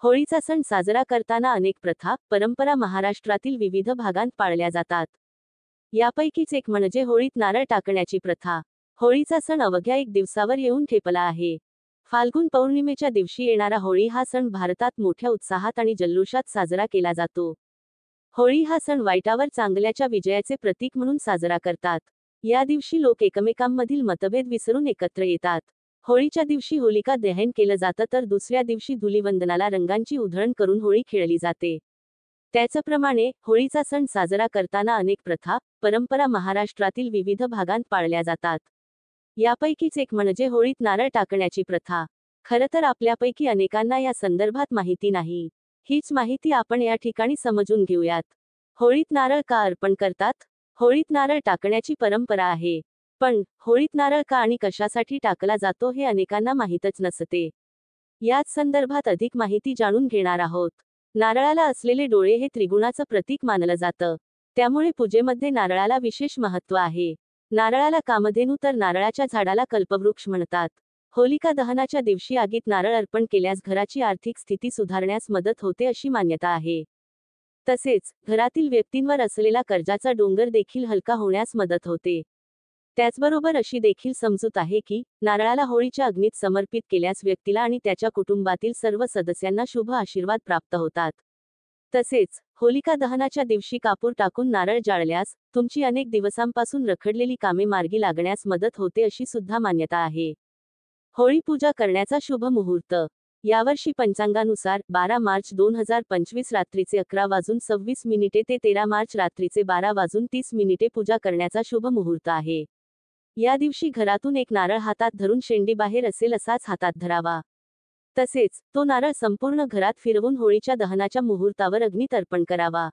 होळीचा सण साजरा करताना अनेक प्रथा, परंपरा महाराष्ट्रातील विविध भागांत पाळल्या जातात. यापैकीच एक म्हणजे होळीत नारळ टाकण्याची प्रथा. होळीचा सण अवघ्या एक दिवसावर येऊन ठेपला आहे. फाल्गुन पौर्णिमेच्या दिवशी येणारा होळी हा सण भारतात मोठ्या उत्साहात आणि जल्लोषात साजरा केला जातो. होळी हा सण वाईटावर चांगल्याच्या विजयाचे प्रतीक म्हणून साजरा करतात. या दिवशी लोक एकमेकांमधील मतभेद विसरून एकत्र येतात. होळीच्या दिवशी होलिका दहन केलं जातं तर दुसऱ्या दिवशी धुलीवंदनाला रंगांची उधळण करून होळी खेळली जाते. त्याचप्रमाणे होळीचा सण साजरा करताना अनेक प्रथा, परंपरा महाराष्ट्रातील विविध भागांत पाळल्या जातात. यापैकीच एक म्हणजे होळीत नारळ टाकण्याची प्रथा. खरं तर आपल्यापैकी अनेकांना या संदर्भात माहिती नाही. हीच माहिती आपण या ठिकाणी समजून घेऊयात. होळीत नारळ का अर्पण करतात? होळीत नारळ टाकण्याची परंपरा आहे. पण होळीत नारळ का आणि कशासाठी टाकला जातो हे अनेकांना माहीतच नसते. याच संदर्भात अधिक माहिती जाणून घेणार आहोत. नारळाला असलेले डोळे हे त्रिगुणाचं प्रतीक मानलं जातं. त्यामुळे पूजेमध्ये नारळाला विशेष महत्त्व आहे. नारळाला कामधेनू तर नारळाच्या झाडाला कल्पवृक्ष म्हणतात. होलिका दहनाच्या दिवशी आगीत नारळ अर्पण केल्यास घराची आर्थिक स्थिती सुधारण्यास मदत होते अशी मान्यता आहे. तसेच घरातील व्यक्तींवर असलेला कर्जाचा डोंगर देखील हलका होण्यास मदत होते. त्याचबरोबर अशी देखील समजूत आहे की नारळाला होळीच्या अग्नीत समर्पित केल्यास व्यक्तीला आणि त्याच्या कुटुंबातील सर्व सदस्यांना शुभ आशीर्वाद प्राप्त होतात. तसेच होलिका दहनाच्या दिवशी कापूर टाकून नारळ जाळल्यास तुमची अनेक दिवसांपासून रखडलेली कामे मार्गी लागण्यास मदत होते अशी सुद्धा मान्यता आहे. होळी पूजा करण्याचा शुभ मुहूर्त. यावर्षी पंचांगानुसार 12 मार्च 2025 रात्रीचे 11:26 ते 13 मार्च रात्रीचे 12:30 पूजा करण्याचा शुभ मुहूर्त आहे. या दिवशी घरातून एक नारळ हातात धरून शेंडी बाहेर असेल असाच हातात धरावा. तसेच तो नारळ संपूर्ण घरात फिरवून होळीच्या दहनाच्या मुहूर्तावर अग्नीत अर्पण करावा.